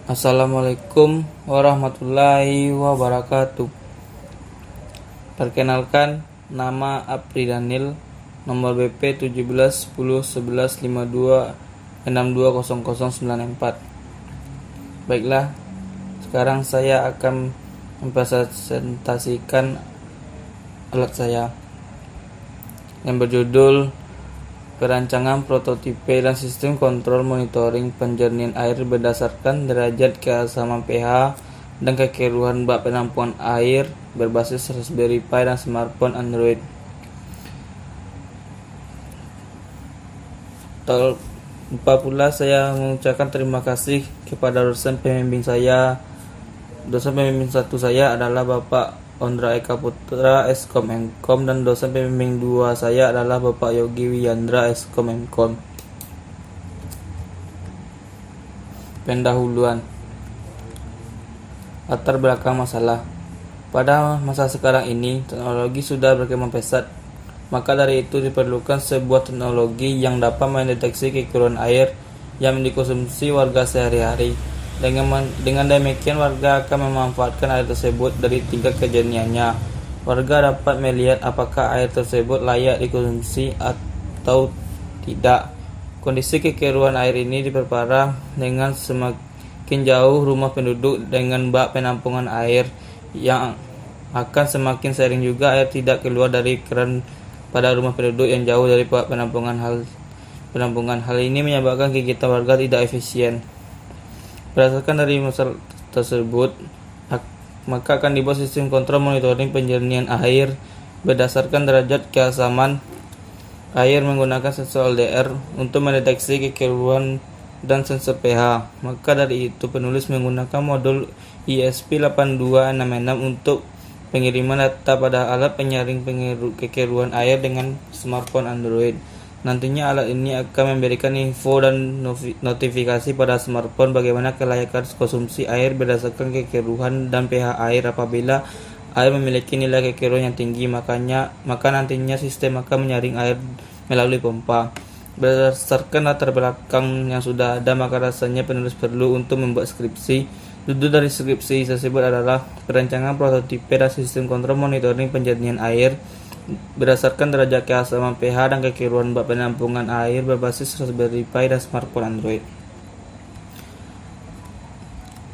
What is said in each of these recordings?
Assalamualaikum warahmatullahi wabarakatuh. Perkenalkan, nama Apri Daniel, nomor BP 17 10 11 52 620094. Baiklah, sekarang saya akan mempresentasikan alat saya yang berjudul Perancangan Prototipe dan Sistem Kontrol Monitoring Penjernihan Air berdasarkan derajat keasaman pH dan kekeruhan bak penampungan air berbasis Raspberry Pi dan smartphone Android. Tak lupa pula saya mengucapkan terima kasih kepada dosen pembimbing saya. Dosen pembimbing satu saya adalah Bapak Ondra Eka Putra, Eskom Mkom, dan dosen pembimbing 2 saya adalah Bapak Yogi Wiyandra, Eskom Mkom. Pendahuluan. Latar belakang masalah. Pada masa sekarang ini, teknologi sudah berkembang pesat. Maka dari itu diperlukan sebuah teknologi yang dapat mendeteksi kekurangan air yang dikonsumsi warga sehari-hari. Dengan demikian, warga akan memanfaatkan air tersebut dari tingkat kejernihannya. Warga dapat melihat apakah air tersebut layak dikonsumsi atau tidak. Kondisi kekeruhan air ini diperparah dengan semakin jauh rumah penduduk dengan bak penampungan air, yang akan semakin sering juga air tidak keluar dari keran pada rumah penduduk yang jauh dari bak penampungan. Hal ini menyebabkan kegiatan warga tidak efisien. Berdasarkan dari masalah tersebut, maka akan dibuat sistem kontrol monitoring penjernihan air berdasarkan derajat keasaman air menggunakan sensor LDR untuk mendeteksi kekeruhan dan sensor pH. Maka dari itu penulis menggunakan modul ESP8266 untuk pengiriman data pada alat penyaring kekeruhan air dengan smartphone Android. Nantinya alat ini akan memberikan info dan notifikasi pada smartphone bagaimana kelayakan konsumsi air berdasarkan kekeruhan dan pH air. Apabila air memiliki nilai kekeruhan yang tinggi, maka nantinya sistem akan menyaring air melalui pompa. Berdasarkan latar belakang yang sudah ada, maka rasanya penulis perlu untuk membuat skripsi. Judul dari skripsi tersebut adalah Perancangan Prototipe dan Sistem Kontrol Monitoring Penjernihan Air berdasarkan derajat keasaman pH dan kekeruhan bak penampungan air berbasis Raspberry Pi dan smartphone Android.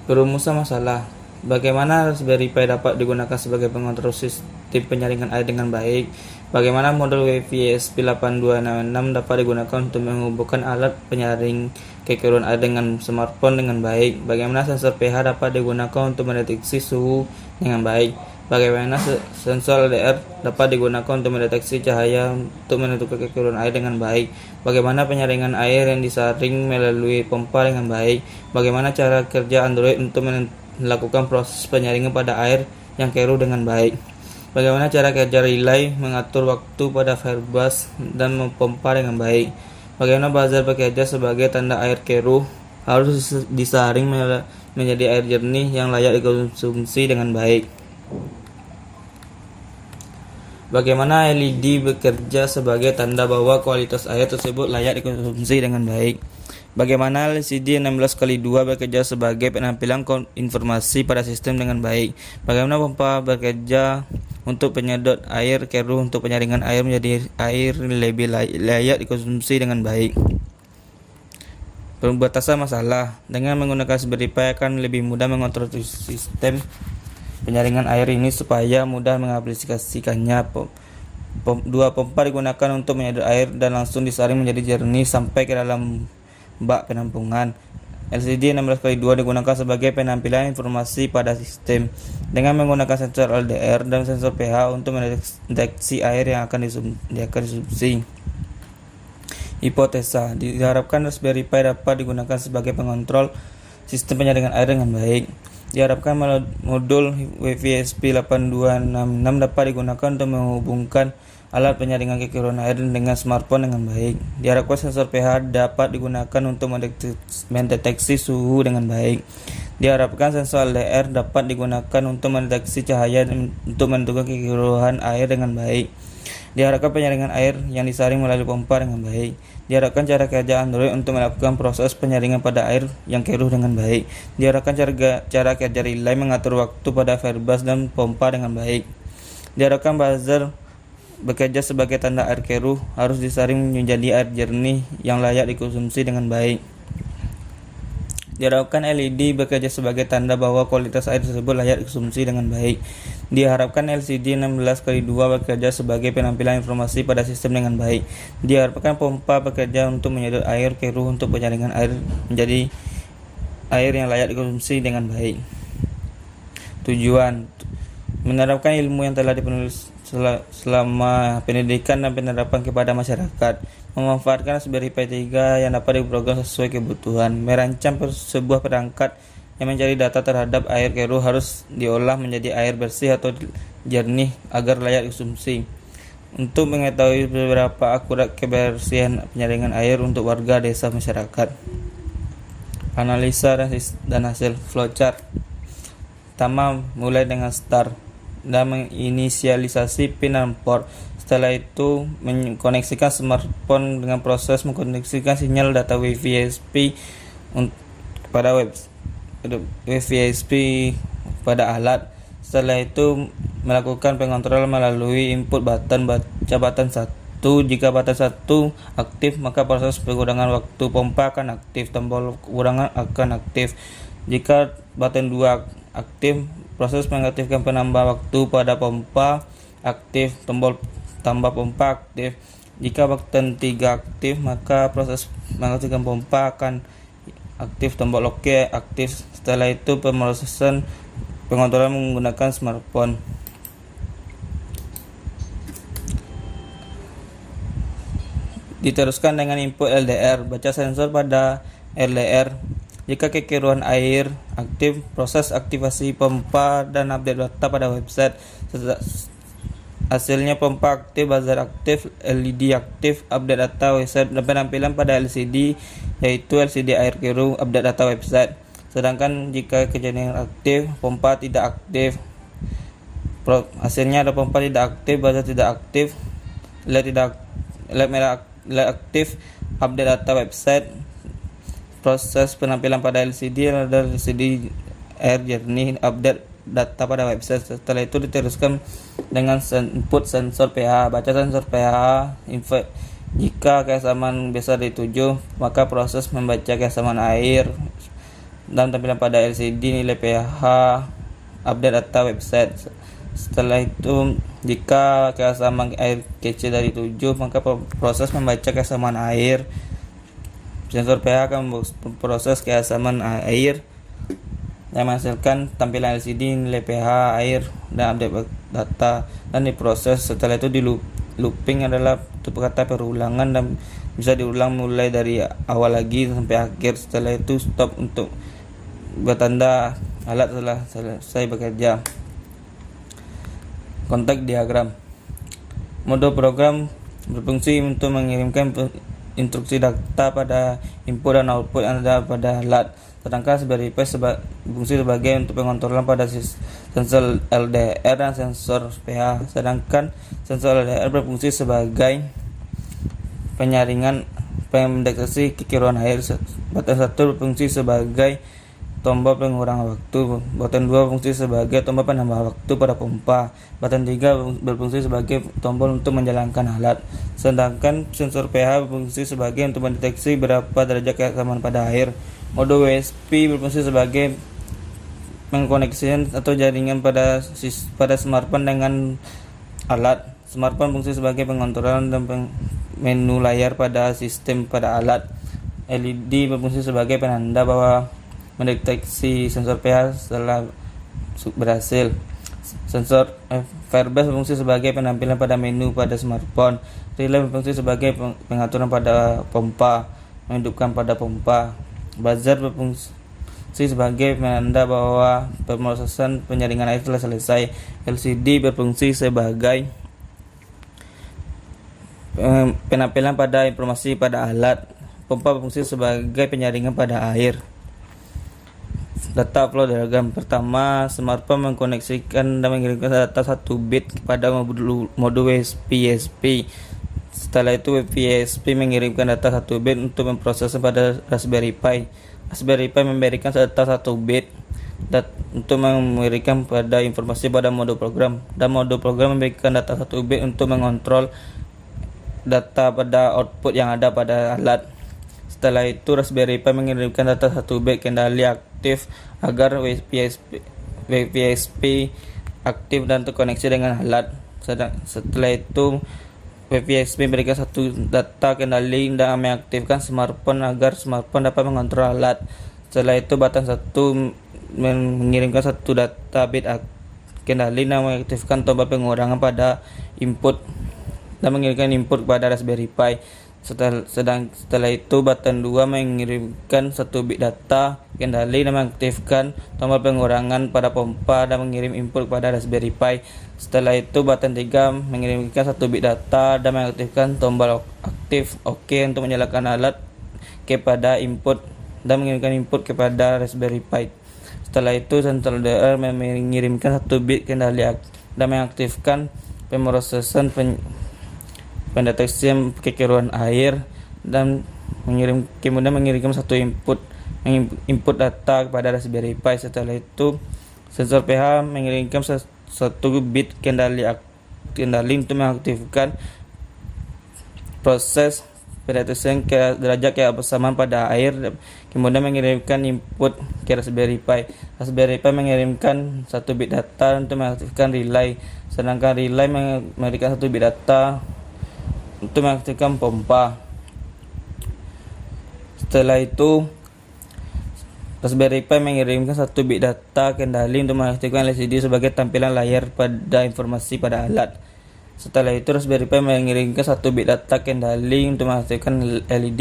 Perumusan masalah. Bagaimana Raspberry Pi dapat digunakan sebagai pengontrol sistem penyaringan air dengan baik? Bagaimana modul Wi-Fi ESP8266 dapat digunakan untuk menghubungkan alat penyaring kekeruhan air dengan smartphone dengan baik? Bagaimana sensor pH dapat digunakan untuk mendeteksi suhu dengan baik? Bagaimana sensor LDR dapat digunakan untuk mendeteksi cahaya untuk menentukan kekeruhan air dengan baik? Bagaimana penyaringan air yang disaring melalui pompa dengan baik? Bagaimana cara kerja Android untuk melakukan proses penyaringan pada air yang keruh dengan baik? Bagaimana cara kerja relay mengatur waktu pada Firebus dan memompa dengan baik? Bagaimana buzzer bekerja sebagai tanda air keruh harus disaring menjadi air jernih yang layak dikonsumsi dengan baik? Bagaimana LED bekerja sebagai tanda bahwa kualitas air tersebut layak dikonsumsi dengan baik? Bagaimana LCD 16x2 bekerja sebagai penampilan informasi pada sistem dengan baik? Bagaimana pompa bekerja untuk penyedot air keruh untuk penyaringan air menjadi air lebih layak dikonsumsi dengan baik? Pembatasan masalah. Dengan menggunakan Raspberry Pi akan lebih mudah mengontrol sistem penyaringan air ini supaya mudah mengaplikasikannya. Dua pompa digunakan untuk menyedot air dan langsung disaring menjadi jernih sampai ke dalam bak penampungan. LCD 16x2 digunakan sebagai penampilan informasi pada sistem dengan menggunakan sensor LDR dan sensor pH untuk mendeteksi air yang akan dikonsumsi. Hipotesa. Diharapkan Raspberry Pi dapat digunakan sebagai pengontrol sistem penyaringan air dengan baik. Diharapkan modul Wi-Fi ESP8266 dapat digunakan untuk menghubungkan alat penyaringan kekeruhan air dengan smartphone dengan baik. Diharapkan sensor pH dapat digunakan untuk mendeteksi suhu dengan baik. Diharapkan sensor LDR dapat digunakan untuk mendeteksi cahaya untuk menentukan kekeruhan air dengan baik. Diharapkan penyaringan air yang disaring melalui pompa dengan baik. Diharapkan cara kerja Android untuk melakukan proses penyaringan pada air yang keruh dengan baik. Diharapkan cara kerja relay mengatur waktu pada Firebase dan pompa dengan baik. Diharapkan buzzer bekerja sebagai tanda air keruh harus disaring menjadi air jernih yang layak dikonsumsi dengan baik. Diharapkan LED bekerja sebagai tanda bahwa kualitas air tersebut layak dikonsumsi dengan baik. Diharapkan LCD 16x2 bekerja sebagai penampilan informasi pada sistem dengan baik. Diharapkan pompa bekerja untuk menyedot air keruh untuk penyaringan air menjadi air yang layak dikonsumsi dengan baik. Tujuan: menerapkan ilmu yang telah dipenulis selama pendidikan dan penerapan kepada masyarakat, memanfaatkan Raspberry Pi 3 yang dapat diprogram sesuai kebutuhan, merancang sebuah perangkat yang mencari data terhadap air keruh harus diolah menjadi air bersih atau jernih agar layak dikonsumsi, untuk mengetahui beberapa akurat kebersihan penyaringan air untuk warga desa masyarakat. Analisa dan hasil flowchart. Pertama, mulai dengan start dan menginisialisasi pin dan port. Setelah itu, mengkoneksikan smartphone dengan proses mengkoneksikan sinyal data Wi-Fi SP pada pada alat. Setelah itu, melakukan pengontrol melalui input button baca button 1. Jika button 1 aktif, maka proses pengurangan waktu pompa akan aktif, tombol pengurangan akan aktif. Jika button 2 aktif, proses mengaktifkan penambah waktu pada pompa aktif, tombol tambah pompa aktif. Jika button 3 aktif, maka proses mengaktifkan pompa akan aktif, tombol OK aktif. Setelah itu, pemrosesan pengontrolan menggunakan smartphone. Diteruskan dengan input LDR, baca sensor pada LDR. Jika kekeruhan air aktif, proses aktivasi pompa dan update data pada website. Hasilnya pompa aktif, buzzer aktif, LED aktif, update data website dan penampilan pada LCD, yaitu LCD air keruh, update data website. Sedangkan jika kejadian aktif, pompa tidak aktif, hasilnya ada pompa tidak aktif, buzzer tidak aktif, LED merah aktif, update data website. Proses penampilan pada LCD adalah LCD air jernih, update data pada website. Setelah itu diteruskan dengan input sensor pH, baca sensor pH info. Jika keasaman besar dari 7, maka proses membaca keasaman air dan tampilan pada LCD nilai pH, update data website. Setelah itu, jika keasaman air kecil dari 7, maka proses membaca keasaman air. Sensor pH akan memproses keasaman air yang menghasilkan tampilan LCD, nilai pH air, dan update data dan diproses. Setelah itu di looping adalah kata perulangan dan bisa diulang mulai dari awal lagi sampai akhir. Setelah itu stop untuk bertanda alat telah selesai bekerja. Kontak diagram. Mode program berfungsi untuk mengirimkan instruksi data pada input dan output yang ada pada alat. Sedangkan Raspberry Pi berfungsi sebagai untuk pengontrolan pada sensor LDR dan sensor pH. Sedangkan sensor LDR berfungsi sebagai penyaringan pendeteksi kekeruhan air. Button 1 berfungsi sebagai tombol pengurangan waktu. Button 2 berfungsi sebagai tombol penambah waktu pada pompa. Button 3 berfungsi sebagai tombol untuk menjalankan alat. Sedangkan sensor pH berfungsi sebagai untuk mendeteksi berapa derajat keasaman pada air. Mode WSP berfungsi sebagai mengkoneksikan atau jaringan pada smartphone dengan alat. Smartphone berfungsi sebagai pengontrolan dan menu layar pada sistem pada alat. LED berfungsi sebagai penanda bahwa mendeteksi sensor pH setelah berhasil. Sensor Firebase berfungsi sebagai penampilan pada menu pada smartphone. Relay berfungsi sebagai pengaturan pada pompa, menghidupkan pada pompa. Buzzer berfungsi sebagai penanda bahwa pemrosesan penyaringan air telah selesai. LCD berfungsi sebagai penampilan pada informasi pada alat. Pompa berfungsi sebagai penyaringan pada air. Data upload diagram. Pertama, smartphone mengkoneksikan dan mengirimkan data 1 bit kepada modul WPSP. Setelah itu WPSP mengirimkan data 1 bit untuk memproses pada Raspberry Pi. Raspberry Pi memberikan data 1 bit untuk memberikan pada informasi pada modul program, dan modul program memberikan data 1 bit untuk mengontrol data pada output yang ada pada alat. Setelah itu Raspberry Pi mengirimkan data 1 bit kendali aktif agar WPSP aktif dan terkoneksi dengan alat. Setelah itu WPSP memberikan satu data kendali dan mengaktifkan smartphone agar smartphone dapat mengontrol alat. Setelah itu button 1 mengirimkan satu data bit kendali dan mengaktifkan tombol pengurangan pada input dan mengirimkan input kepada Raspberry Pi. Setelah itu button 2 mengirimkan 1 bit data kendali dan mengaktifkan tombol pengurangan pada pompa dan mengirim input kepada Raspberry Pi. Setelah itu button 3 mengirimkan 1 bit data dan mengaktifkan tombol aktif OK untuk menyalakan alat kepada input dan mengirimkan input kepada Raspberry Pi. Setelah itu sensor LDR mengirimkan 1 bit kendali dan mengaktifkan pemrosesan pendeteksi kekeliruan air dan kemudian mengirimkan satu input data kepada Raspberry Pi. Setelah itu sensor pH mengirimkan 1 bit kendali untuk mengaktifkan proses pendeteksi derajat keasaman pada air, kemudian mengirimkan input ke Raspberry Pi. Raspberry Pi mengirimkan 1 bit data untuk mengaktifkan relay, sedangkan relay memberikan 1 bit data untuk mengaktifkan pompa. Setelah itu Raspberry Pi mengirimkan 1 bit data kendali untuk mengaktifkan LCD sebagai tampilan layar pada informasi pada alat. Setelah itu Raspberry Pi mengirimkan 1 bit data kendali untuk mengaktifkan LED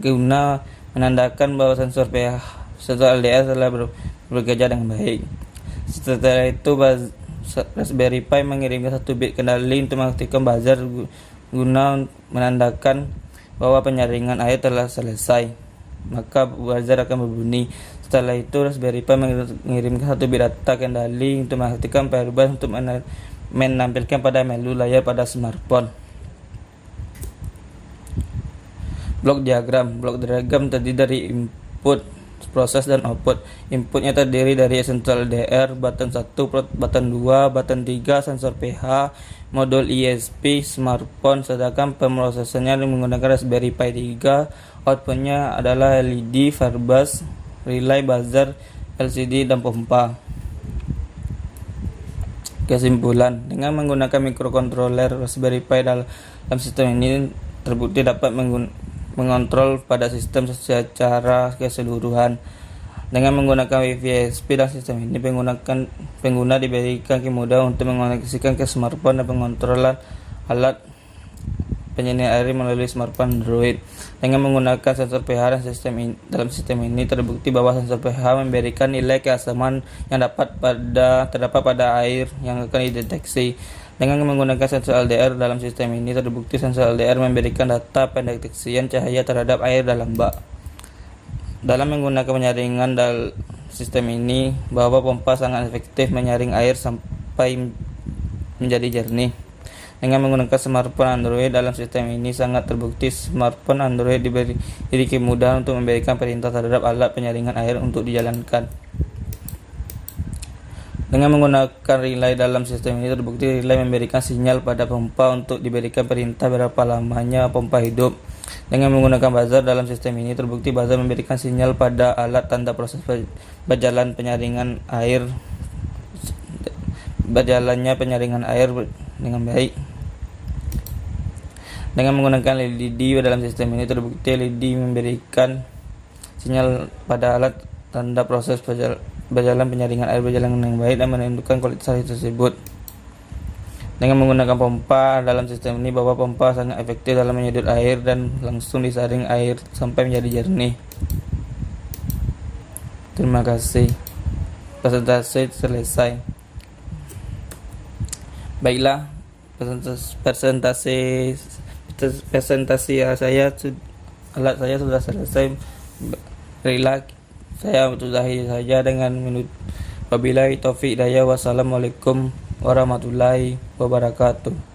guna menandakan bahwa sensor LDR telah bekerja dengan baik. Setelah itu Raspberry Pi mengirimkan 1 bit kendali untuk mengaktifkan buzzer guna menandakan bahwa penyaringan air telah selesai, maka buzzer akan berbunyi. Setelah itu Raspberry Pi mengirimkan 1 bit data kendali untuk mengaktifkan Firebase untuk menampilkan pada menu layar pada smartphone. Blok diagram terdiri dari input, proses, dan output. Inputnya terdiri dari sensor LDR, button 1, button 2, button 3, sensor pH, modul ISP, smartphone, sedangkan pemrosesannya menggunakan Raspberry Pi 3. Outputnya adalah LED, Firebase, relay, buzzer, LCD, dan pompa. Kesimpulan, dengan menggunakan microcontroller Raspberry Pi dalam sistem ini terbukti dapat mengontrol pada sistem secara keseluruhan. Dengan menggunakan WPSP dan sistem ini, pengguna diberikan kemudahan untuk mengoneksikan ke smartphone dan pengontrolan alat penyaring air melalui smartphone Android. Dengan menggunakan sensor pH dalam sistem ini terbukti bahwa sensor pH memberikan nilai keasaman yang terdapat pada air yang akan dideteksi. Dengan menggunakan sensor LDR dalam sistem ini terbukti sensor LDR memberikan data pendeteksian cahaya terhadap air dalam bak. Dalam menggunakan penyaringan dalam sistem ini, bahwa pompa sangat efektif menyaring air sampai menjadi jernih. Dengan menggunakan smartphone Android dalam sistem ini, sangat terbukti smartphone Android diberi kemudahan untuk memberikan perintah terhadap alat penyaringan air untuk dijalankan. Dengan menggunakan relay dalam sistem ini terbukti relay memberikan sinyal pada pompa untuk diberikan perintah berapa lamanya pompa hidup. Dengan menggunakan buzzer dalam sistem ini terbukti buzzer memberikan sinyal pada alat tanda proses berjalannya penyaringan air dengan baik. Dengan menggunakan LED dalam sistem ini terbukti LED memberikan sinyal pada alat tanda proses berjalan penyaringan air berjalan dengan baik dan menentukan kualitas air tersebut. Dengan menggunakan pompa dalam sistem ini, bahwa pompa sangat efektif dalam menyedot air dan langsung disaring air sampai menjadi jernih. Terima kasih. Presentasi selesai. Baiklah, presentasi alat saya sudah selesai. Berilah Saya tutupi saja dengan minut wabillahi taufik hidayah. Wassalamualaikum warahmatullahi wabarakatuh.